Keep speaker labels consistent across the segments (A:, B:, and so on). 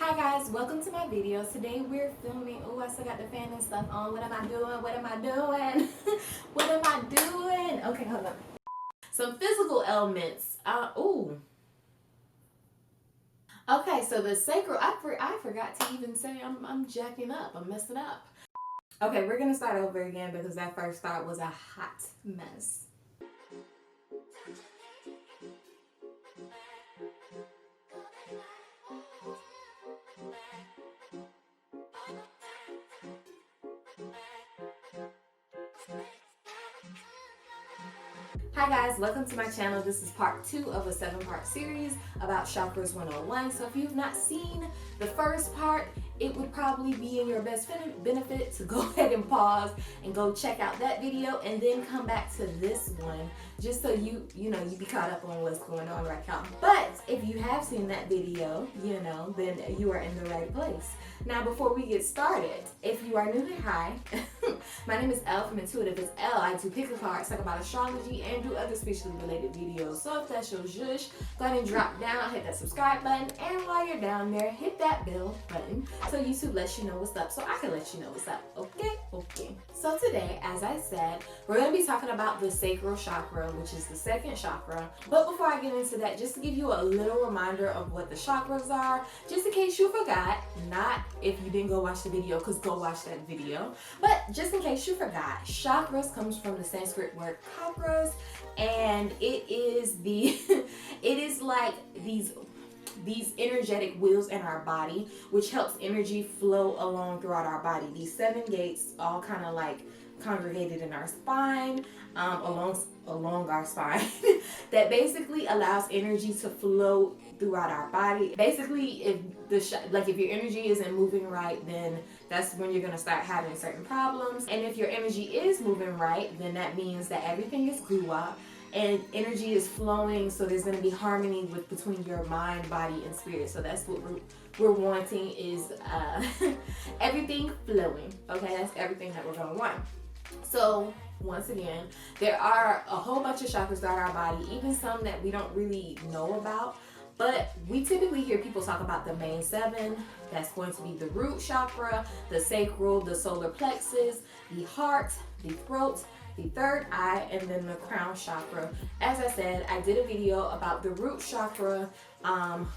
A: Hi guys, welcome to my video. Today we're filming. Oh, I still got the fan and stuff on. What am I doing? What am I doing? What am I doing? Okay, hold on. Some physical elements. Okay, so the sacral. I forgot to even say I'm jacking up. I'm messing up. Okay, we're gonna start over again because that first thought was a hot mess. Hi guys, welcome to my channel. This is part 2 of a 7-part series about Chakras 101. So if you've not seen the first part, it would probably be in your best benefit to go ahead and pause and go check out that video and then come back to this one just so you be caught up on what's going on right now. But if you have seen that video, then you are in the right place. Now, before we get started, if you are new here, hi. My name is Elle from intuitiveasElle. I do pick a card, talk about astrology, and do other spiritually related videos. So if that's your zhush, go ahead and drop down, hit that subscribe button, and while you're down there, hit that bell button so YouTube lets you know what's up, so I can let you know what's up. Okay. So today, as I said, we're going to be talking about the Sacral Chakra, which is the second chakra. But before I get into that, just to give you a little reminder of what the chakras are, just in case you forgot, not if you didn't go watch the video, because go watch that video, but just in case you forgot, chakras comes from the Sanskrit word chakras, and it is like these energetic wheels in our body, which helps energy flow along throughout our body. These 7 gates all kind of like congregated in our spine, along our spine, that basically allows energy to flow throughout our body. Basically, if your energy isn't moving right, then that's when you're gonna start having certain problems. And if your energy is moving right, then that means that everything is guwa and energy is flowing, so there's going to be harmony between your mind, body, and spirit. So that's what we're wanting, is everything flowing. Okay, that's everything that we're going to want. So once again, there are a whole bunch of chakras throughout our body, even some that we don't really know about. But we typically hear people talk about the main 7. That's going to be the root chakra, the sacral, the solar plexus, the heart, the throat, the third eye, and then the crown chakra. As I said, I did a video about the root chakra,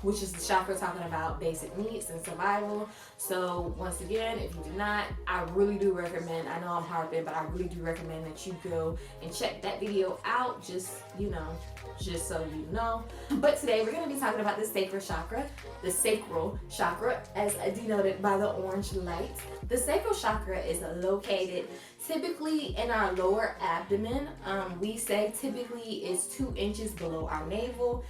A: which is the chakra talking about basic needs and survival. So once again, if you do not, I really do recommend, I know I'm harping, but I really do recommend that you go and check that video out, just so you know. But today we're going to be talking about the sacral chakra, as denoted by the orange light. The sacral chakra is located typically in our lower abdomen. We say typically is 2 inches below our navel.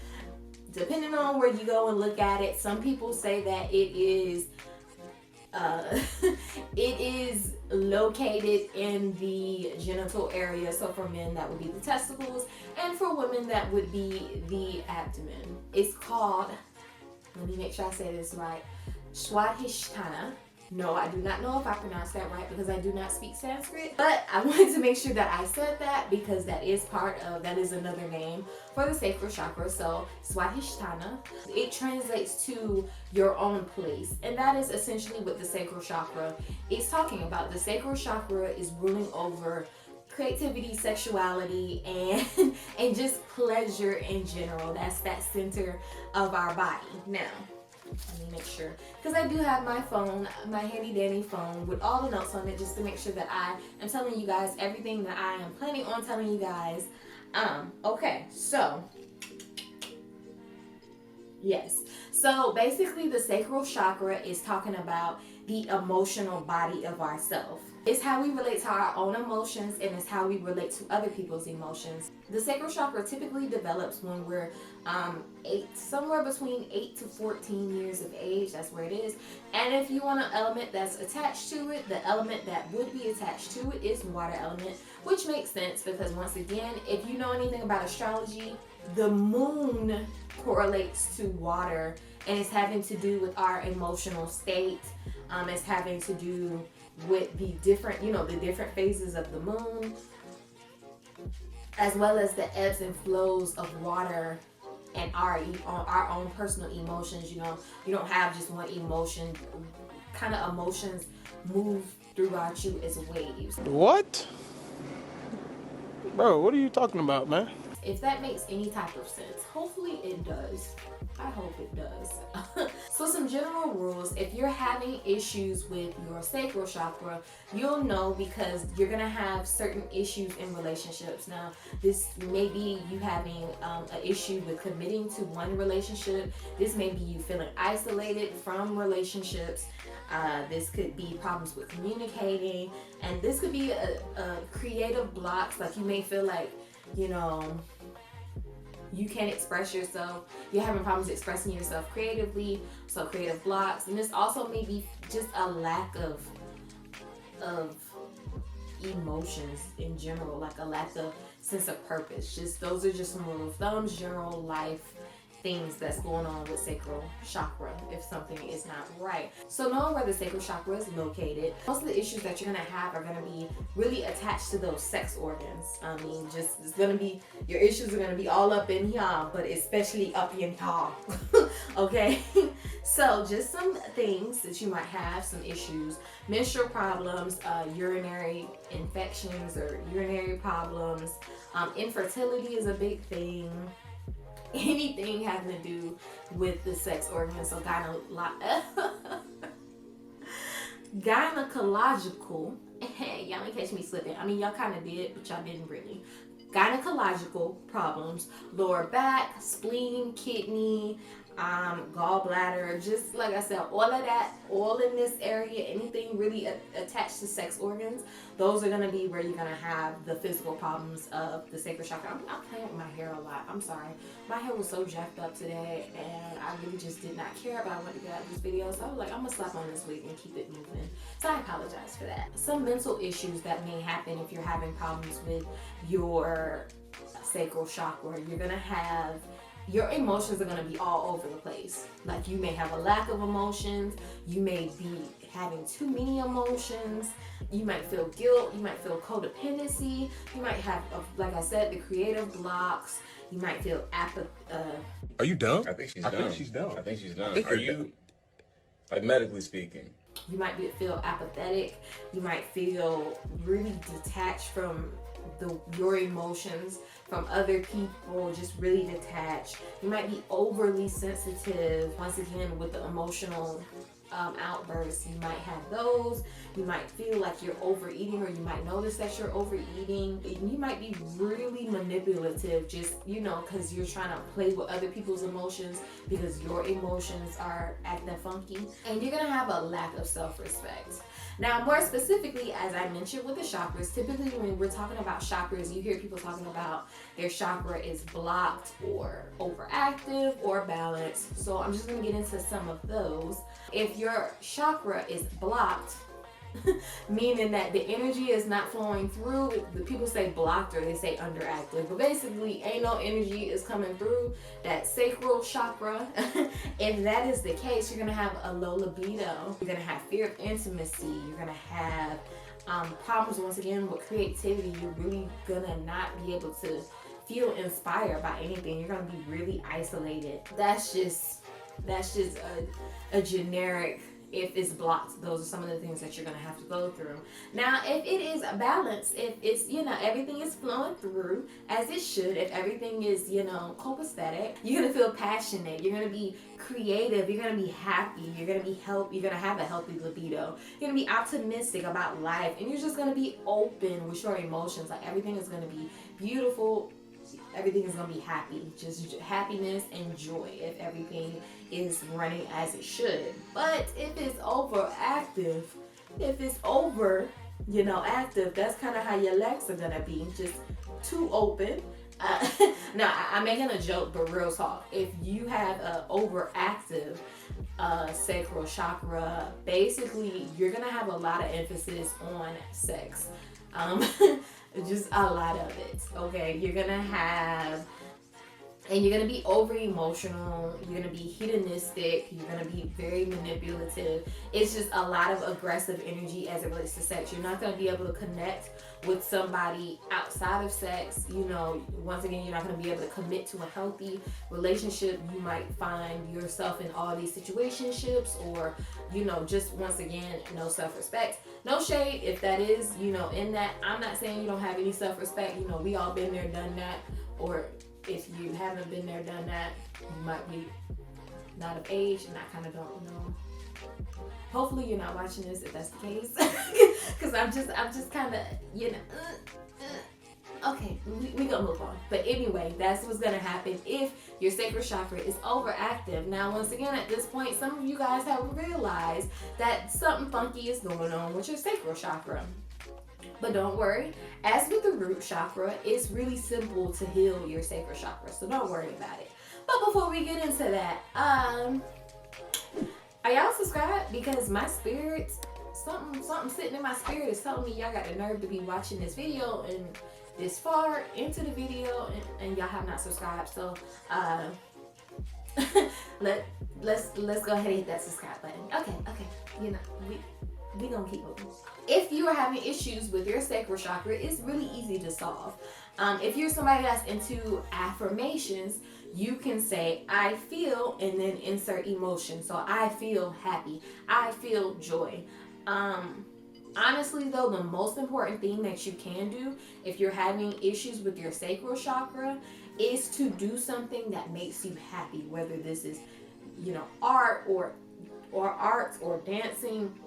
A: Depending on where you go and look at it, some people say that it is it is located in the genital area. So for men, that would be the testicles, and for women, that would be the abdomen. It's called, let me make sure I say this right, Svadhisthana. No, I do not know if I pronounced that right because I do not speak Sanskrit, but I wanted to make sure that I said that because that is another name for the sacral chakra. So Svadhisthana, it translates to your own place, and that is essentially what the sacral chakra is talking about. The sacral chakra is ruling over creativity, sexuality, and just pleasure in general. That's that center of our body. Now, let me make sure, because I do have my phone, my handy dandy phone with all the notes on it, just to make sure that I am telling you guys everything that I am planning on telling you guys. Okay, so yes, so basically the sacral chakra is talking about the emotional body of ourselves. It's how we relate to our own emotions, and it's how we relate to other people's emotions. The sacral chakra typically develops when we're somewhere between 8 to 14 years of age. That's where it is. And if you want an element that's attached to it, the element that would be attached to it is water element, which makes sense because once again, if you know anything about astrology, the moon correlates to water, and it's having to do with our emotional state. It's having to do with the different phases of the moon, as well as the ebbs and flows of water and our own personal emotions. You know, you don't have just one emotion. Kind of emotions move throughout you as waves.
B: What? Bro, what are you talking about, man?
A: If that makes any type of sense. Hopefully it does. I hope it does. So some general rules. If you're having issues with your sacral chakra, you'll know because you're going to have certain issues in relationships. Now, this may be you having an issue with committing to one relationship. This may be you feeling isolated from relationships. This could be problems with communicating. And this could be a creative blocks. Like you may feel like, you know, you can't express yourself. You're having problems expressing yourself creatively, so creative blocks. And this also may be just a lack of emotions in general, like a lack of sense of purpose. Just those are just some rule of thumbs, general life things that's going on with sacral chakra if something is not right. So knowing where the sacral chakra is located, most of the issues that you're going to have are going to be really attached to those sex organs. I mean, just it's going to be, your issues are going to be all up in here, but especially up in here. Okay? So just some things that you might have, some issues, menstrual problems, urinary infections or urinary problems, infertility is a big thing. Anything having to do with the sex organ, so gynecological. Y'all ain't catch me slipping. I mean, y'all kind of did, but y'all didn't really. Gynecological problems, lower back, spleen, kidney, gallbladder, just like I said, all of that, all in this area, anything really attached to sex organs, those are going to be where you're going to have the physical problems of the sacral chakra. I'm playing with my hair a lot. I'm sorry. My hair was so jacked up today, and I really just did not care about what to get out of this video, so I was like, I'm going to slap on this wig and keep it moving. So I apologize for that. Some mental issues that may happen if you're having problems with your sacral chakra. You're going to have your emotions are going to be all over the place. Like you may have a lack of emotions. You may be having too many emotions. You might feel guilt. You might feel codependency. You might have, like I said, the creative blocks. You might feel apathy.
B: Are you dumb?
C: I think she's
B: I
C: dumb.
B: think she's dumb.
C: I think she's dumb. Are you, like medically speaking?
A: You might feel apathetic. You might feel really detached from your emotions, from other people, just really detached. You might be overly sensitive. Once again, with the emotional outbursts, you might have those. You might feel like you're overeating, or you might notice that you're overeating. You might be really manipulative, just, you know, because you're trying to play with other people's emotions because your emotions are acting funky. And you're going to have a lack of self-respect. Now, more specifically, as I mentioned with the chakras, typically when we're talking about chakras, you hear people talking about their chakra is blocked or overactive or balanced. So I'm just going to get into some of those. If your chakra is blocked, meaning that the energy is not flowing through, the people say blocked or they say underactive, but basically ain't no energy is coming through that sacral chakra. If that is the case, you're gonna have a low libido. You're gonna have fear of intimacy. You're gonna have problems once again with creativity. You're really gonna not be able to feel inspired by anything. You're gonna be really isolated. That's just a generic. If it's blocked, those are some of the things that you're going to have to go through. Now, if it is balanced, if it's, you know, everything is flowing through as it should, if everything is, you know, copacetic, you're going to feel passionate, you're going to be creative, you're going to be happy, you're going to have a healthy libido, you're going to be optimistic about life, and you're just going to be open with your emotions. Like everything is going to be beautiful. Everything is going to be happy, just happiness and joy if everything is running as it should. But if it's overactive, if it's over, you know, active, that's kind of how your legs are going to be, just too open. Now, I'm making a joke, but real talk. If you have an overactive sacral chakra, basically you're going to have a lot of emphasis on sex. Just a lot of it, okay? You're gonna have And you're going to be over emotional, you're going to be hedonistic, you're going to be very manipulative. It's just a lot of aggressive energy as it relates to sex. You're not going to be able to connect with somebody outside of sex. You know, once again, you're not going to be able to commit to a healthy relationship. You might find yourself in all these situationships, or, you know, just once again, no self-respect. No shade if that is, you know, in that. I'm not saying you don't have any self-respect. You know, we all been there, done that. Or if you haven't been there, done that, you might be not of age, and I kind of don't know. Hopefully you're not watching this if that's the case, because I'm just kind of, you know, okay, we gonna move on. But anyway, that's what's gonna happen if your sacral chakra is overactive. Now, once again, at this point, some of you guys have realized that something funky is going on with your sacral chakra. But don't worry, as with the root chakra, it's really simple to heal your sacral chakra, so don't worry about it. But before we get into that, are y'all subscribed? Because my spirit, something sitting in my spirit is telling me y'all got the nerve to be watching this video and this far into the video, and y'all have not subscribed. So let's go ahead and hit that subscribe button. Okay, you know, we gonna keep moving. If you are having issues with your sacral chakra, it's really easy to solve. If you're somebody that's into affirmations, you can say, I feel, and then insert emotion. So I feel happy. I feel joy. Honestly though, the most important thing that you can do if you're having issues with your sacral chakra is to do something that makes you happy. Whether this is, you know, art or arts or dancing.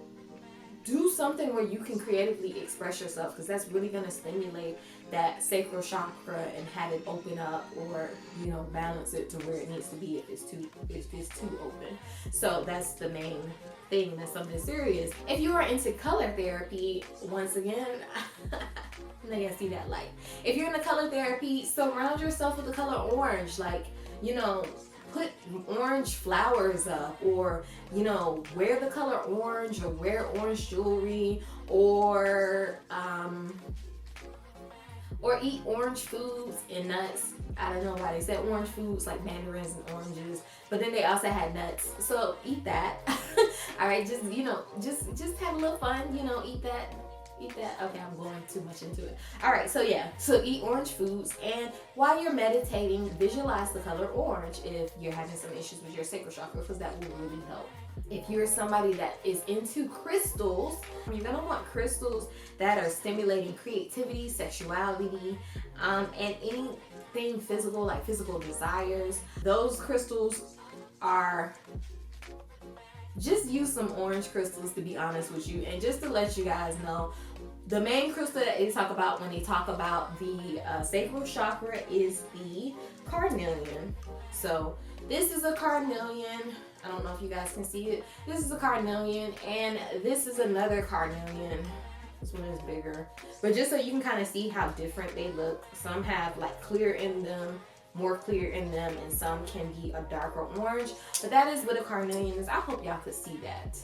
A: Do something where you can creatively express yourself, because that's really going to stimulate that sacral chakra and have it open up, or, you know, balance it to where it needs to be if it's too open. So that's the main thing. That's something serious. If you are into color therapy, once again, now you see that light. If you're into color therapy, surround yourself with the color orange. Like, you know, put orange flowers up, or, you know, wear the color orange, or wear orange jewelry, or eat orange foods and nuts. I don't know why they said orange foods, like mandarins and oranges, but then they also had nuts. So eat that. All right, just, you know, just have a little fun, you know, eat that. Okay, I'm going too much into it. All right, so yeah, so eat orange foods, and while you're meditating, visualize the color orange if you're having some issues with your sacral chakra, because that will really help. If you're somebody that is into crystals, you're gonna want crystals that are stimulating creativity, sexuality, and anything physical, like physical desires. Those crystals are, just use some orange crystals, to be honest with you. And just to let you guys know, the main crystal that they talk about when they talk about the sacral chakra is the carnelian. So this is a carnelian. I don't know if you guys can see it. This is a carnelian, and this is another carnelian. This one is bigger. But just so you can kind of see how different they look. Some have like clear in them, more clear in them, and some can be a darker orange. But that is what a carnelian is. I hope y'all could see that.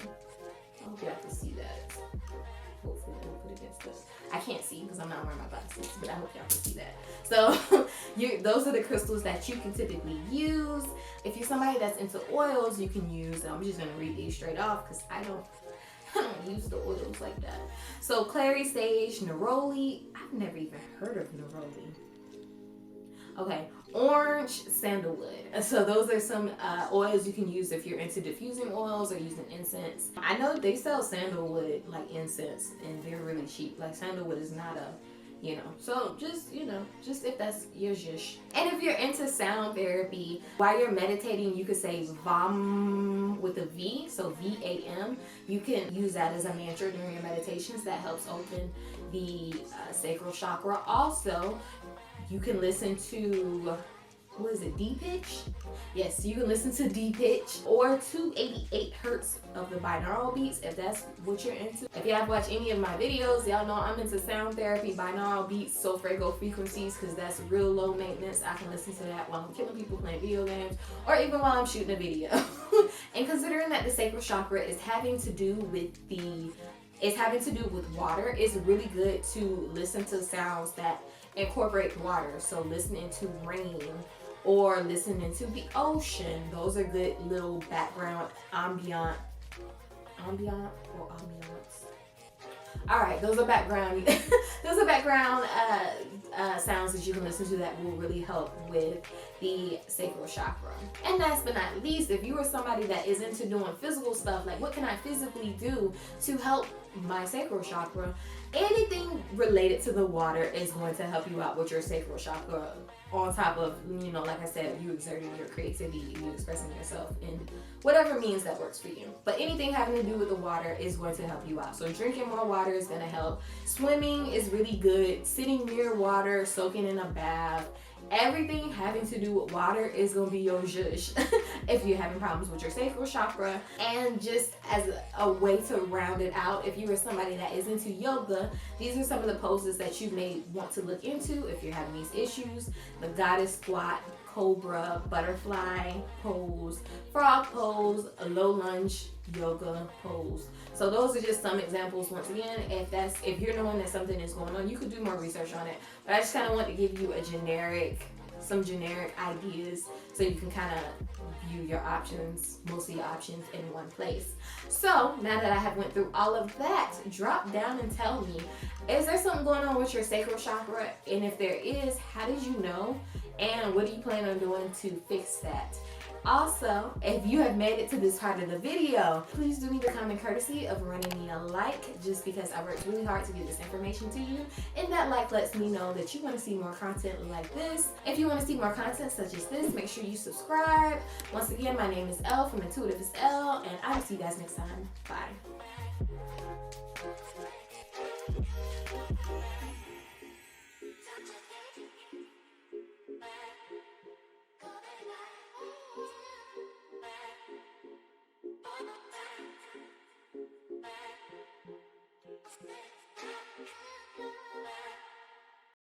A: I hope y'all could see that. Hopefully I don't put it against this. I can't see because I'm not wearing my glasses, but I hope y'all can see that. So those are the crystals that you can typically use. If you're somebody that's into oils, you can use, I'm just going to read these straight off because I don't use the oils like that. So clary sage, neroli. I've never even heard of neroli. Okay, orange, sandalwood. So those are some oils you can use if you're into diffusing oils or using incense. I know they sell sandalwood like incense, and they're really cheap. Like sandalwood is not a, you know, so just, you know, just if that's your zhish. And if you're into sound therapy, while you're meditating, you could say VAM with a V, so V-A-M. You can use that as a mantra during your meditations. That helps open the sacral chakra. Also, you can listen to, what is it, D-pitch? Yes, you can listen to D-pitch or 288 hertz of the binaural beats if that's what you're into. If you have watched any of my videos, y'all know I'm into sound therapy, binaural beats, solfeggio frequencies, because that's real low maintenance. I can listen to that while I'm killing people playing video games, or even while I'm shooting a video. And considering that the sacral chakra is having to do with water, it's really good to listen to sounds that incorporate water. So listening to rain or listening to the ocean. Those are good little background ambient or ambiance. All right, those are background sounds that you can listen to that will really help with the sacral chakra. And last but not least, if you are somebody that is into doing physical stuff, like what can I physically do to help my sacral chakra, anything related to the water is going to help you out with your sacral chakra, on top of, you know, like I said, you exerting your creativity, you expressing yourself in whatever means that works for you. But anything having to do with the water is going to help you out. So drinking more water is going to help. Swimming is really good. Sitting near water, soaking in a bath, everything having to do with water is going to be your zhush if you're having problems with your sacral chakra. And just as a way to round it out, if you are somebody that is into yoga, these are some of the poses that you may want to look into if you're having these issues. The goddess squat, cobra, butterfly pose, frog pose, a low lunge yoga pose. So those are just some examples. Once again, if you're knowing that something is going on, you could do more research on it. But I just kind of want to give you some generic ideas so you can kind of view your options, most of your options in one place. So now that I have went through all of that, drop down and tell me, is there something going on with your sacral chakra? And if there is, how did you know? And what do you plan on doing to fix that? Also, if you have made it to this part of the video, please do me the common courtesy of running me a like, just because I worked really hard to get this information to you. And that like lets me know that you want to see more content like this. If you want to see more content such as this, make sure you subscribe. Once again, my name is Elle from intuitiveasElle, and I will see you guys next time. Bye.